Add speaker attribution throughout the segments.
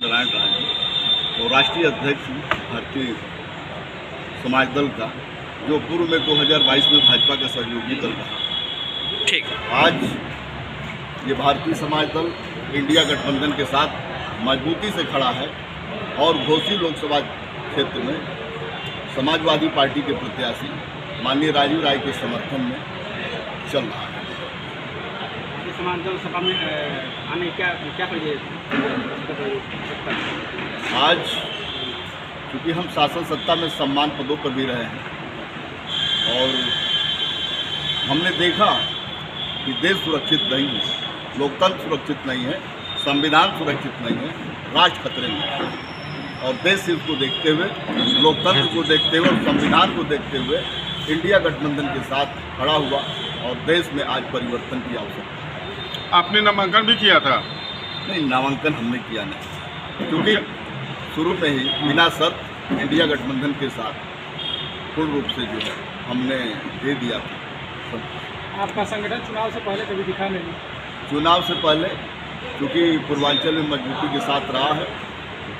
Speaker 1: नारायण राज और राष्ट्रीय अध्यक्ष भारतीय समाज दल का, जो पूर्व में 2022 में भाजपा का सहयोगी दल रहा।
Speaker 2: ठीक।
Speaker 1: आज ये भारतीय समाज दल इंडिया गठबंधन के साथ मजबूती से खड़ा है और घोसी लोकसभा क्षेत्र में समाजवादी पार्टी के प्रत्याशी माननीय राजीव राय के समर्थन में चल रहा है।
Speaker 3: समाज दल सभा में आने क्या करिए?
Speaker 1: आज क्योंकि हम शासन सत्ता में सम्मान पदों पर भी रहे हैं और हमने देखा कि देश सुरक्षित नहीं है, लोकतंत्र सुरक्षित नहीं है, संविधान सुरक्षित नहीं है, राष्ट्र खतरे में है। और देश हित को देखते हुए, लोकतंत्र को देखते हुए और संविधान को देखते हुए इंडिया गठबंधन के साथ खड़ा हुआ और देश में आज परिवर्तन की आवश्यकता है।
Speaker 4: आपने नामांकन भी किया था?
Speaker 1: नहीं, नामांकन हमने किया नहीं, क्योंकि शुरू में ही बिना शर्त इंडिया गठबंधन के साथ पूर्ण रूप से जो है हमने दे दिया था।
Speaker 3: आपका संगठन चुनाव से पहले कभी दिखा नहीं?
Speaker 1: चुनाव से पहले क्योंकि पूर्वांचल में मजबूती के साथ रहा है,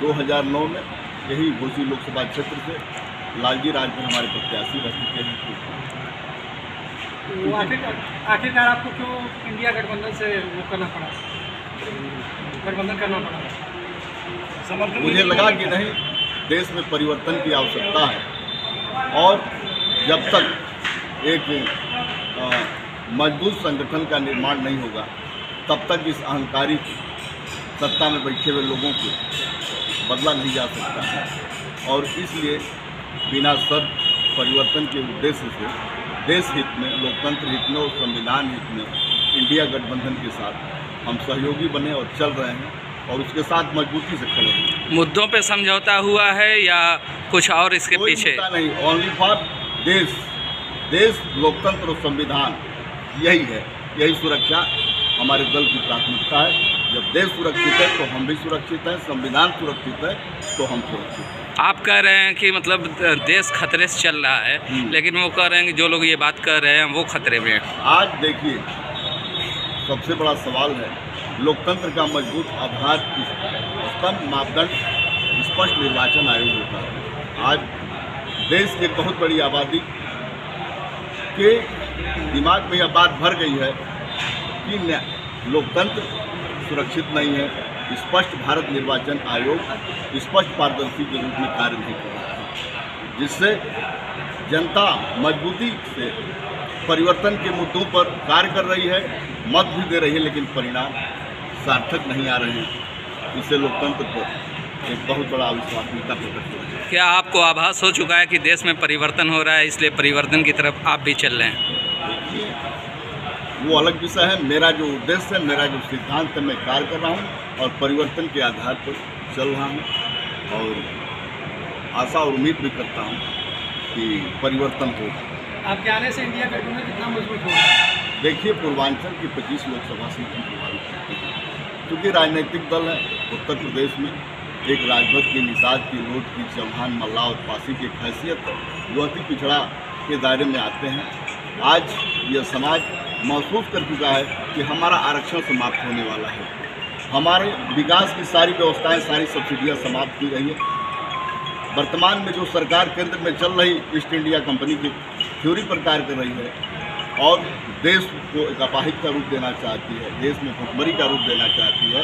Speaker 1: 2009 में यही घोसी लोकसभा क्षेत्र से लालजी राजपुर हमारे प्रत्याशी रह चुके हैं।
Speaker 3: तो आखिरकार आपको क्यों इंडिया गठबंधन से वो करना पड़ा, गठबंधन करना पड़ा?
Speaker 1: मुझे लगा कि नहीं, देश में परिवर्तन की आवश्यकता है और जब तक एक मजबूत संगठन का निर्माण नहीं होगा तब तक इस अहंकारी सत्ता में बैठे हुए लोगों को बदला नहीं जा सकता है। और इसलिए बिना शर्त परिवर्तन के उद्देश्य से देश हित में, लोकतंत्र हित में और संविधान हित में इंडिया गठबंधन के साथ हम सहयोगी बने और चल रहे हैं और उसके साथ मजबूती से खड़े हैं।
Speaker 2: मुद्दों पे समझौता हुआ है या कुछ और इसके पीछे?
Speaker 1: नहीं, ओनली फॉर देश, लोकतंत्र और संविधान, यही है, यही सुरक्षा हमारे दल की प्राथमिकता है। जब देश सुरक्षित है तो हम भी सुरक्षित हैं, संविधान सुरक्षित है तो हम सुरक्षित हैं।
Speaker 2: आप कह रहे हैं कि मतलब देश खतरे से चल रहा है, लेकिन वो कह रहे हैं कि जो लोग ये बात कर रहे हैं वो खतरे में हैं। आज
Speaker 1: देखिए, सबसे बड़ा सवाल है लोकतंत्र का मजबूत आधार, स्तंभ, मापदंड स्पष्ट निर्वाचन आयोग होता है। आज देश की बहुत बड़ी आबादी के दिमाग में यह बात भर गई है कि लोकतंत्र सुरक्षित नहीं है, स्पष्ट भारत निर्वाचन आयोग स्पष्ट पारदर्शी के रूप में कार्य नहीं कर रहा है, जिससे जनता मजबूती से परिवर्तन के मुद्दों पर कार्य कर रही है, मत भी दे रही है, लेकिन परिणाम सार्थक नहीं आ रहे हैं। इससे लोकतंत्र पर एक बहुत बड़ा अविश्वसनीयता प्रकट हो रही है।
Speaker 2: क्या आपको आभास हो चुका है कि देश में परिवर्तन हो रहा है, इसलिए परिवर्तन की तरफ आप भी चल रहे हैं?
Speaker 1: वो अलग विषय है। मेरा जो उद्देश्य है, मेरा जो सिद्धांत है, मैं कार्य कर रहा हूँ और परिवर्तन के आधार पर चल रहा हूँ और आशा और उम्मीद भी करता हूँ कि परिवर्तन होगा।
Speaker 3: आपके आने से इंडिया गठबंधन कितना मजबूत होगा?
Speaker 1: देखिए, पूर्वांचल की 25 लोकसभा सीट की प्रभावित करती है, क्योंकि राजनीतिक दल है उत्तर प्रदेश में एक राजभर की, निषाद की, लोट की, चौहान, मल्ला और पासी की हैसियत है जो अति पिछड़ा के दायरे में आते हैं। आज यह समाज महसूस कर चुका है कि हमारा आरक्षण समाप्त होने वाला है, हमारे विकास की सारी व्यवस्थाएं, सारी सब्सिडियां समाप्त की गई है। वर्तमान में जो सरकार केंद्र में चल रही ईस्ट इंडिया कंपनी की थ्योरी पर कार्य कर रही है और देश को एक अपाहिज का रूप देना चाहती है, देश में भुखमरी का रूप देना चाहती है,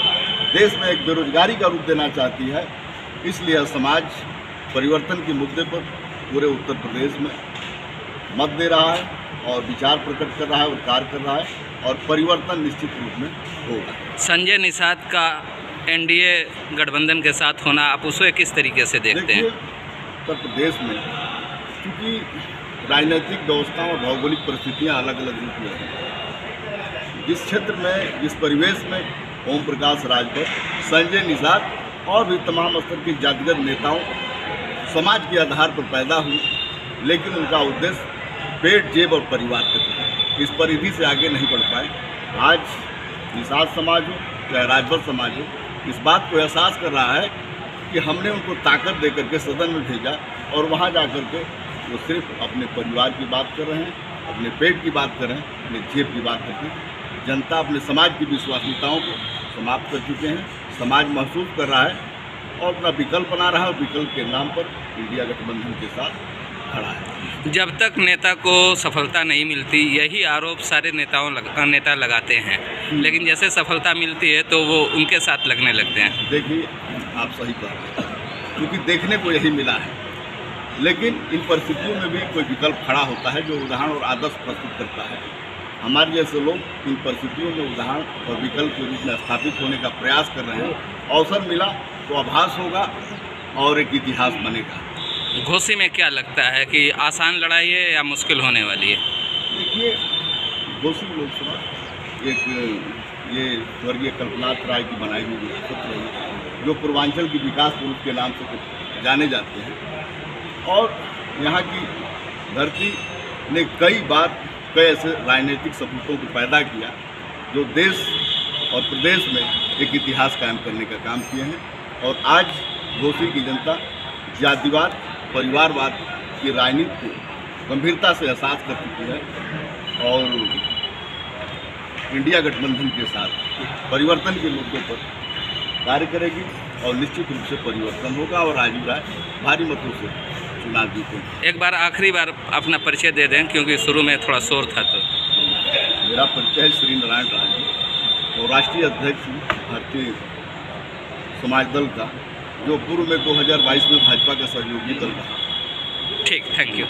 Speaker 1: देश में एक बेरोजगारी का रूप देना चाहती है। इसलिए समाज परिवर्तन के मुद्दे पर पूरे उत्तर प्रदेश में मत दे रहा है और विचार प्रकट कर रहा है और कार्य कर रहा है और परिवर्तन निश्चित रूप में होगा।
Speaker 2: संजय निषाद का एनडीए गठबंधन के साथ होना, आप उसे किस तरीके से देखते हैं?
Speaker 1: उत्तर प्रदेश में क्योंकि राजनीतिक व्यवस्था और भौगोलिक परिस्थितियां अलग अलग रूप में हैं, जिस क्षेत्र में, जिस परिवेश में ओम प्रकाश राजभर, संजय निषाद और भी तमाम स्तर के जातिगत नेताओं समाज के आधार पर पैदा हुए, लेकिन उनका उद्देश्य पेट, जेब और परिवार तक है, इस परिधि से आगे नहीं बढ़ पाए। आज निषाद समाज हो चाहे राजभर समाज हो, इस बात को एहसास कर रहा है कि हमने उनको ताकत दे करके सदन में भेजा और वहाँ जा कर के वो सिर्फ अपने परिवार की बात कर रहे हैं, अपने पेट की बात कर रहे हैं, अपने जेब की बात करके जनता अपने समाज की विश्वसनीयताओं को समाप्त कर चुके हैं। समाज महसूस कर रहा है और अपना विकल्प बना रहा है और विकल्प के नाम पर इंडिया गठबंधन के साथ खड़ा है।
Speaker 2: जब तक नेता को सफलता नहीं मिलती यही आरोप सारे नेता लगाते हैं, लेकिन जैसे सफलता मिलती है तो वो उनके साथ लगने लगते हैं।
Speaker 1: देखिए, आप सही कह रहे हैं, क्योंकि देखने को यही मिला है, लेकिन इन परिस्थितियों में भी कोई विकल्प खड़ा होता है जो उदाहरण और आदर्श प्रस्तुत करता है। हमारे जैसे लोग इन परिस्थितियों में उदाहरण और विकल्प के रूप में स्थापित होने का प्रयास कर रहे हैं। अवसर मिला तो आभास होगा और एक इतिहास बनेगा।
Speaker 2: घोसी में क्या लगता है कि आसान लड़ाई है या मुश्किल होने वाली है?
Speaker 1: देखिए, घोसी लोकसभा एक ये स्वर्गीय कल्पनाथ राय की बनाई हुई विरासत रही, जो पूर्वांचल की विकास पुरुष के नाम से जाने जाते हैं, और यहाँ की धरती ने कई ऐसे राजनीतिक सपूतों को पैदा किया जो देश और प्रदेश में एक इतिहास कायम करने का काम किए हैं। और आज घोसी की जनता जातिवाद, परिवारवाद की राजनीति को गंभीरता से एहसास कर चुकी है और इंडिया गठबंधन के साथ परिवर्तन के मुद्दों पर कार्य करेगी और निश्चित रूप से परिवर्तन होगा और राजीव राय भारी मतों से चुनाव जीतेंगे।
Speaker 2: एक बार आखिरी बार अपना परिचय दे दें, क्योंकि शुरू में थोड़ा शोर था। तो
Speaker 1: मेरा परिचय है श्री नारायण राज और राष्ट्रीय अध्यक्ष भारतीय समाज दल का, जो पूर्व में 2022 में भाजपा का सहयोगी दल रहा।
Speaker 2: ठीक, थैंक यू।